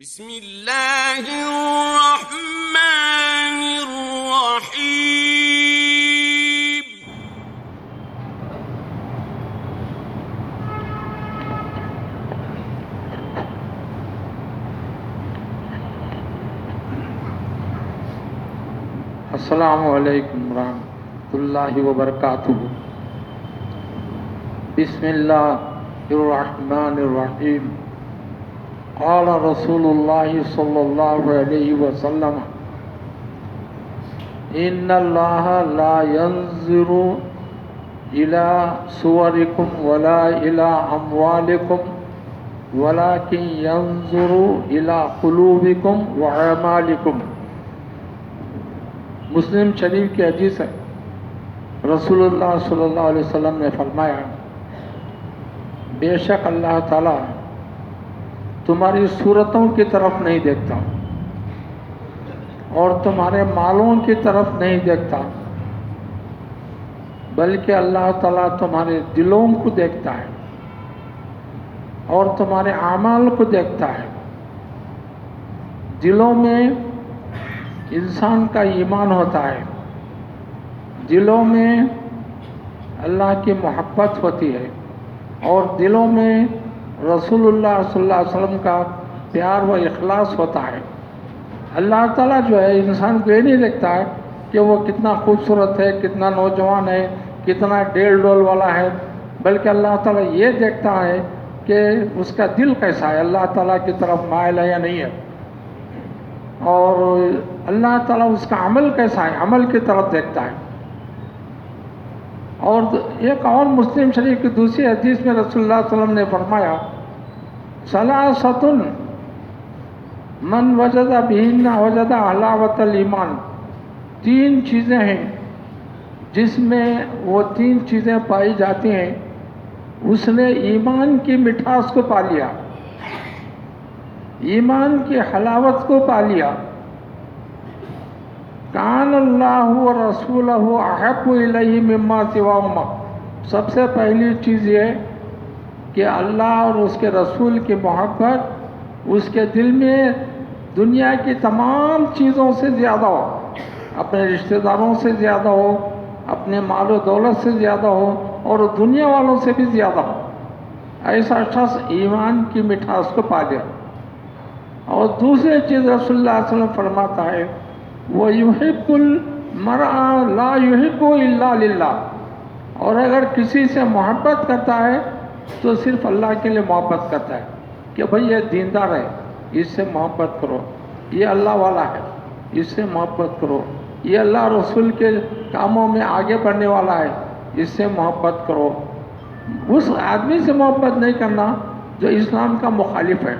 بسم اللہ الرحمن الرحیم۔ السلام علیکم ورحمۃ اللہ وبرکاتہ۔ بسم اللہ الرحمن الرحیم۔ قال رسول اللہ صلی اللہ علیہ وسلم ان اللہ لا ينظر الى صورکم ولا الى اموالکم ولكن ينظر الى قلوبکم واعمالکم۔ مسلم شریف کی حدیث ہے، رسول اللہ صلی اللہ علیہ وسلم نے فرمایا بے شک اللہ تعالیٰ تمہاری صورتوں کی طرف نہیں دیکھتا اور تمہارے مالوں کی طرف نہیں دیکھتا، بلکہ اللہ تعالیٰ تمہارے دلوں کو دیکھتا ہے اور تمہارے اعمال کو دیکھتا ہے۔ دلوں میں انسان کا ایمان ہوتا ہے، دلوں میں اللہ کی محبت ہوتی ہے اور دلوں میں رسول اللہ صلی اللہ علیہ وسلم کا پیار و اخلاص ہوتا ہے۔ اللہ تعالیٰ جو ہے انسان کو یہ نہیں دیکھتا ہے کہ وہ کتنا خوبصورت ہے، کتنا نوجوان ہے، کتنا ڈیل ڈول والا ہے، بلکہ اللہ تعالیٰ یہ دیکھتا ہے کہ اس کا دل کیسا ہے، اللہ تعالیٰ کی طرف مائل ہے یا نہیں ہے، اور اللہ تعالیٰ اس کا عمل کیسا ہے، عمل کی طرف دیکھتا ہے۔ اور ایک اور مسلم شریف کی دوسری حدیث میں رسول اللہ صلی اللہ علیہ وسلم نے فرمایا ثلاثۃ من وجد بہن وجد حلاوۃ الایمان۔ تین چیزیں ہیں جس میں وہ تین چیزیں پائی جاتی ہیں اس نے ایمان کی مٹھاس کو پا لیا، ایمان کی حلاوت کو پا لیا۔ کان اللہ و رسولہ احب الیہ مما سواہما۔ سب سے پہلی چیز یہ کہ اللہ اور اس کے رسول کی محبت اس کے دل میں دنیا کی تمام چیزوں سے زیادہ ہو، اپنے رشتہ داروں سے زیادہ ہو، اپنے مال و دولت سے زیادہ ہو اور دنیا والوں سے بھی زیادہ ہو۔ ایسا شخص ایمان کی مٹھاس کو پا لیا۔ اور دوسری چیز رسول اللہ صلی اللہ علیہ وسلم فرماتا ہے وَيُحِبُّ الْمَرْءَ لَا يُحِبُّ إِلَّا لِلَّهِ۔ اور اگر کسی سے محبت کرتا ہے تو صرف اللہ کے لیے محبت کرتا ہے کہ بھئی یہ دیندار ہے، اس سے محبت کرو، یہ اللہ والا ہے، اس سے محبت کرو، یہ اللہ رسول کے کاموں میں آگے بڑھنے والا ہے، اس سے محبت کرو۔ اس آدمی سے محبت نہیں کرنا جو اسلام کا مخالف ہے،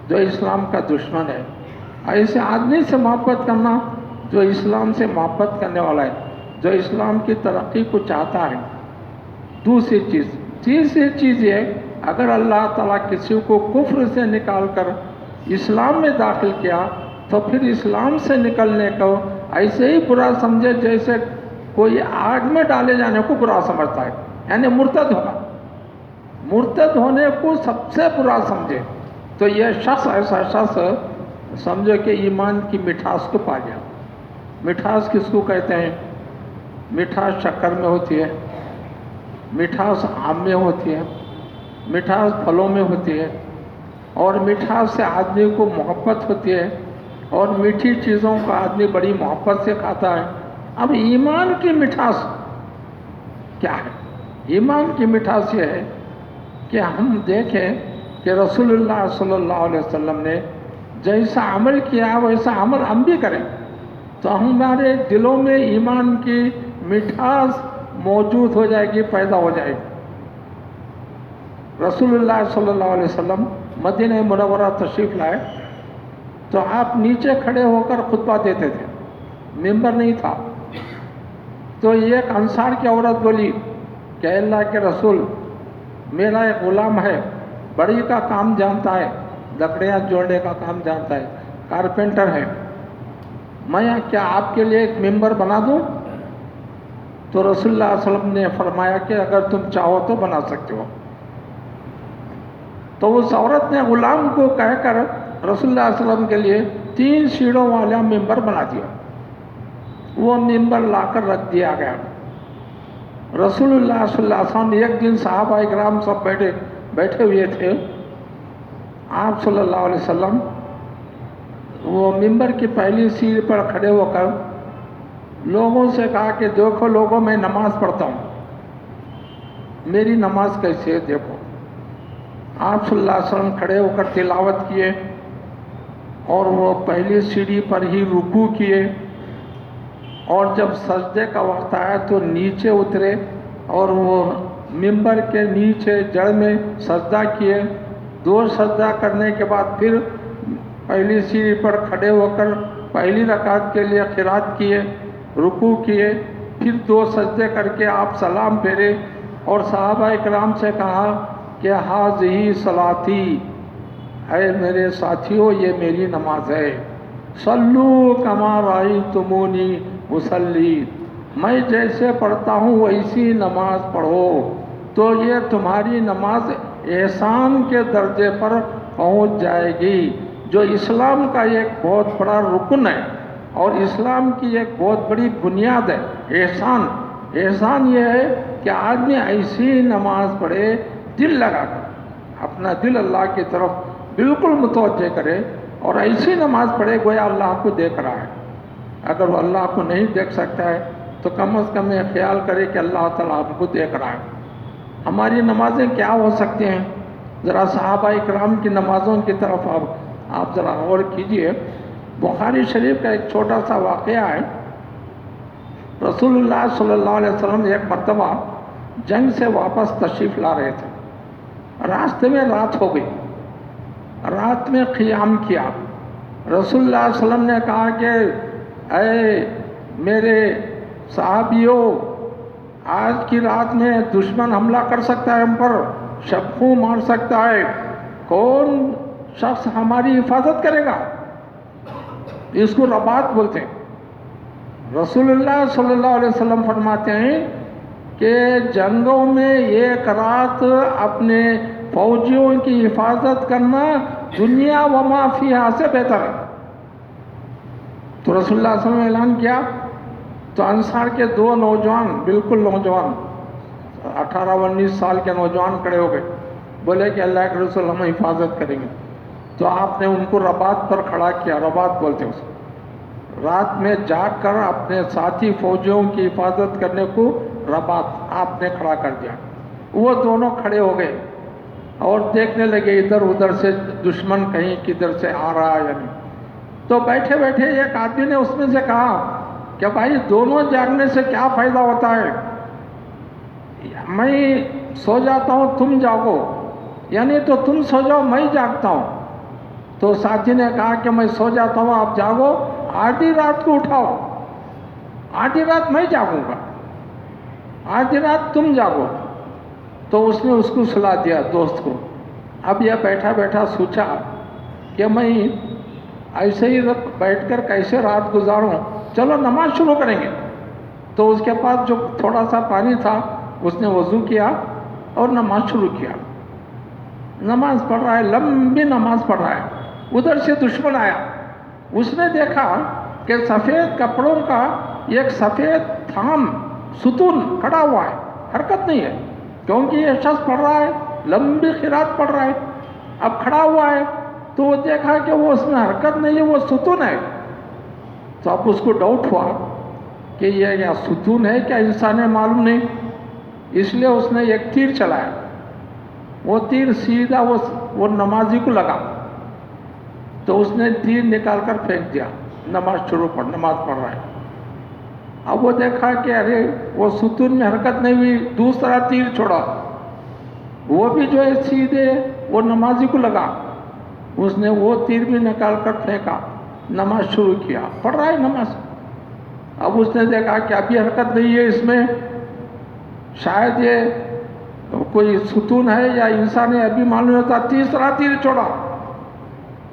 جو اسلام کا دشمن ہے۔ ایسے آدمی سے محبت کرنا جو اسلام سے محبت کرنے والا ہے، جو اسلام کی ترقی کو چاہتا ہے۔ دوسری چیز، تیسری چیز یہ اگر اللہ تعالیٰ کسی کو کفر سے نکال کر اسلام میں داخل کیا تو پھر اسلام سے نکلنے کو ایسے ہی برا سمجھے جیسے کوئی آگ میں ڈالے جانے کو برا سمجھتا ہے، یعنی مرتد ہونا، مرتد ہونے کو سب سے برا سمجھے تو یہ شخص ایسا شخص سمجھو کہ ایمان کی مٹھاس کو پا گیا۔ مٹھاس کس کو کہتے ہیں؟ مٹھاس شکر میں ہوتی ہے، مٹھاس آم میں ہوتی ہے، مٹھاس پھلوں میں ہوتی ہے، اور مٹھاس سے آدمی کو محبت ہوتی ہے اور میٹھی چیزوں کا آدمی بڑی محبت سے کھاتا ہے۔ اب ایمان کی مٹھاس کیا ہے؟ ایمان کی مٹھاس یہ ہے کہ ہم دیکھیں کہ رسول اللہ صلی اللہ علیہ وسلم نے جیسا عمل کیا ویسا عمل ہم بھی کریں تو ہمارے دلوں میں ایمان کی مٹھاس موجود ہو جائے گی، پیدا ہو جائے گی۔ رسول اللہ صلی اللہ علیہ وسلم مدینہ منورہ تشریف لائے تو آپ نیچے کھڑے ہو کر خطبہ دیتے تھے، ممبر نہیں تھا۔ تو ایک انصار کی عورت بولی کہ اللہ کے رسول میرا ایک غلام ہے، بڑی کا کام جانتا ہے، لکڑیاں جوڑنے کا کام جانتا ہے، کارپینٹر ہے، میں کیا آپ کے لیے ایک ممبر بنا دوں؟ تو رسول اللہ صلی اللہ علیہ وسلم نے فرمایا کہ اگر تم چاہو تو بنا سکتے ہو۔ تو اس عورت نے غلام کو کہہ کر رسول اللہ صلی اللہ علیہ وسلم کے لیے 3 سیڑھوں والا ممبر بنا دیا. وہ ممبر لا کر رکھ دیا گیا. رسول اللہ صلی اللہ علیہ وسلم ایک دن صحابہ اکرام سب بیٹھے ہوئے تھے. آپ صلی اللہ علیہ وسلم وہ ممبر کی پہلی سیڑھی پر کھڑے ہو کر لوگوں سے کہا کہ دیکھو لوگوں، میں نماز پڑھتا ہوں، میری نماز کیسے ہے دیکھو. آپ صلی اللہ علیہ وسلم کھڑے ہو کر تلاوت کیے اور وہ پہلی سیڑھی پر ہی رکوع کیے، اور جب سجدے کا وقت آیا تو نیچے اترے اور وہ ممبر کے نیچے جڑ میں سجدہ کیے. 2 سجدہ کرنے کے بعد پھر پہلی سیڑھی پر کھڑے ہو کر پہلی رکعت کے لیے قرات کیے، رکوع کیے، پھر 2 سجدے کر کے آپ سلام پھیرے اور صحابہ اکرام سے کہا کہ ھذہ صلاتی، اے میرے ساتھیوں یہ میری نماز ہے. صلو کما رأیتمونی اصلی، میں جیسے پڑھتا ہوں ویسی نماز پڑھو تو یہ تمہاری نماز احسان کے درجے پر پہنچ جائے گی، جو اسلام کا ایک بہت بڑا رکن ہے اور اسلام کی ایک بہت بڑی بنیاد ہے. احسان یہ ہے کہ آدمی ایسی نماز پڑھے دل لگا کر، اپنا دل اللہ کی طرف بالکل متوجہ کرے اور ایسی نماز پڑھے گویا اللہ کو دیکھ رہا ہے. اگر وہ اللہ کو نہیں دیکھ سکتا ہے تو کم از کم یہ خیال کرے کہ اللہ تعالیٰ ہم کو دیکھ رہا ہے. ہماری نمازیں کیا ہو سکتی ہیں؟ ذرا صحابہ اکرام کی نمازوں کی طرف آپ ذرا غور کیجئے. بخاری شریف کا ایک چھوٹا سا واقعہ ہے. رسول اللہ صلی اللہ علیہ وسلم ایک مرتبہ جنگ سے واپس تشریف لا رہے تھے. راستے میں رات ہو گئی. رات میں قیام کیا. رسول اللہ صلی اللہ علیہ وسلم نے کہا کہ اے میرے صحابیوں، آج کی رات میں دشمن حملہ کر سکتا ہے ہم پر، شبخوں مار سکتا ہے، کون شخص ہماری حفاظت کرے گا؟ اس کو رباط بولتے ہیں. رسول اللہ صلی اللہ علیہ وسلم فرماتے ہیں کہ جنگوں میں ایک رات اپنے فوجیوں کی حفاظت کرنا دنیا و ما فیہا سے بہتر ہے. تو رسول اللہ صلی اللہ علیہ وسلم نے اعلان کیا تو انصار کے 2 نوجوان، بالکل نوجوان، 18-19 سال کے نوجوان کھڑے ہو گئے، بولے کہ اللہ کے رسول ہم حفاظت کریں گے. تو آپ نے ان کو رباط پر کھڑا کیا. رباط بولتے ہیں اس کو. رات میں جاگ کر اپنے ساتھی فوجیوں کی حفاظت کرنے کو رباط آپ نے کھڑا کر دیا. وہ دونوں کھڑے ہو گئے اور دیکھنے لگے ادھر ادھر سے دشمن کہیں کدھر سے آ رہا ہے یا نہیں. تو بیٹھے بیٹھے ایک آدمی نے اس میں سے کہا کہ بھائی دونوں جاگنے سے کیا فائدہ ہوتا ہے؟ میں سو جاتا ہوں تم جاگو، یعنی تو تم سو جاؤ میں جاگتا ہوں. تو ساتھی نے کہا کہ میں سو جاتا ہوں آپ جاگو، آدھی رات کو اٹھاؤ، آدھی رات میں جاگوں گا، آدھی رات تم جاگو. تو اس نے اس کو سلا دیا دوست کو. اب یہ بیٹھا بیٹھا سوچا کہ میں ایسے ہی بیٹھ کر کیسے رات گزاروں، چلو نماز شروع کریں گے. تو اس کے پاس جو تھوڑا سا پانی تھا اس نے وضو کیا اور نماز شروع کیا. نماز پڑھ رہا ہے، لمبی نماز پڑھ رہا ہے. ادھر سے دشمن آیا. اس نے دیکھا کہ سفید کپڑوں کا ایک سفید تھام ستون کھڑا ہوا ہے، حرکت نہیں ہے، کیونکہ یہ شخص پڑھ رہا ہے، لمبی قرات پڑھ رہا ہے. اب کھڑا ہوا ہے تو وہ دیکھا کہ وہ اس میں حرکت نہیں ہے، وہ ستون ہے. تو اب اس کو ڈاؤٹ ہوا کہ یہ یا ستون ہے کیا انسان ہے معلوم نہیں. اس لیے اس نے ایک تیر چلایا. وہ تیر سیدھا وہ نمازی کو لگا. تو اس نے تیر نکال کر پھینک دیا. نماز پڑھ رہا ہے. اب وہ دیکھا کہ ارے وہ ستون میں حرکت نہیں ہوئی، دوسرا تیر چھوڑا، وہ بھی جو ہے سیدھے وہ نمازی کو لگا. اس نے وہ تیر بھی نکال کر پھینکا، نماز شروع کیا، پڑھ رہا ہے نماز. اب اس نے دیکھا کہ ابھی حرکت نہیں ہے اس میں، شاید یہ کوئی ستون ہے یا انسان ہے، ابھی معلوم ہوتا. تیسرا تیر چھوڑا،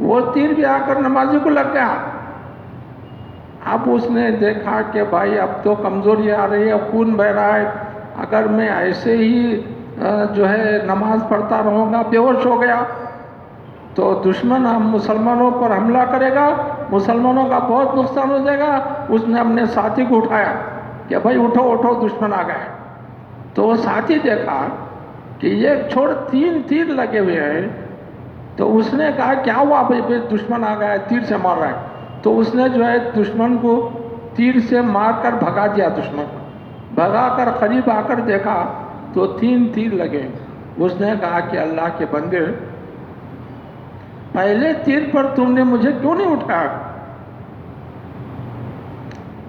وہ تیر بھی آ کر نمازی کو لگ گیا. اب اس نے دیکھا کہ بھائی اب تو کمزوری آ رہی ہے، خون بہہ رہا ہے، اگر میں ایسے ہی جو ہے نماز پڑھتا رہوں گا، بے ہوش ہو گیا. تو دشمن ہم مسلمانوں پر حملہ کرے گا، مسلمانوں کا بہت نقصان ہو جائے گا۔ اس نے اپنے ساتھی کو اٹھایا کہ بھائی اٹھو اٹھو، دشمن آ گئے۔ تو وہ ساتھی دیکھا کہ یہ چھوڑ 3 تیر لگے ہوئے ہیں، تو اس نے کہا کیا ہوا بھائی، دشمن آ گیا ہے، تیر سے مار رہا ہے۔ تو اس نے جو ہے دشمن کو تیر سے مار کر بھگا دیا، دشمن کو بھگا کر قریب آ کر دیکھا تو 3 تیر لگے۔ اس نے کہا کہ اللہ کے بندے، پہلے تیر پر تم نے مجھے کیوں نہیں اٹھایا؟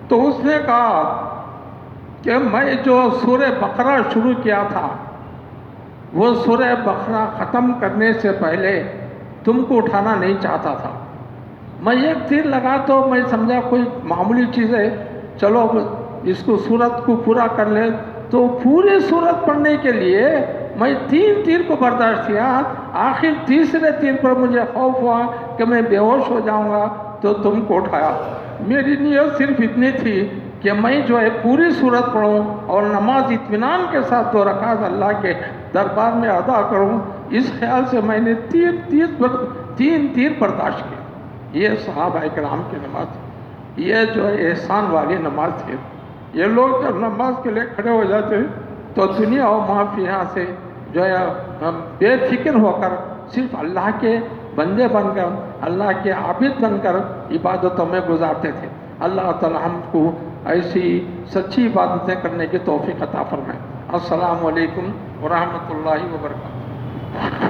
تو اس نے کہا کہ میں جو سورہ بقرہ شروع کیا تھا، وہ سورہ بقرہ ختم کرنے سے پہلے تم کو اٹھانا نہیں چاہتا تھا۔ میں ایک تیر لگا تو میں سمجھا کوئی معمولی چیز ہے، چلو اس کو سورت کو پورا کر لے، تو پوری سورت پڑھنے کے لیے میں 3 تیر کو برداشت کیا۔ آخر تیسرے تیر پر مجھے خوف ہوا کہ میں بے ہوش ہو جاؤں گا، تو تم کو اٹھایا۔ میری نیت صرف اتنی تھی کہ میں جو ہے پوری سورت پڑھوں اور نماز اطمینان کے ساتھ 2 رکعت اللہ کے دربار میں ادا کروں، اس خیال سے میں نے 3 تیر برداشت کیے۔ یہ صحابہ کرام کی نماز تھی، یہ جو ہے احسان والی نماز تھی۔ یہ لوگ جب نماز کے لیے کھڑے ہو جاتے تو دنیا و ما فیہا سے جو ہے بے فکر ہو کر صرف اللہ کے بندے بن کر، اللہ کے عابد بن کر عبادتوں میں گزارتے تھے۔ اللہ تعالی ہم کو ایسی سچی عبادتیں کرنے کی توفیق عطا فرمائے۔ السلام علیکم ورحمۃ اللہ وبرکاتہ۔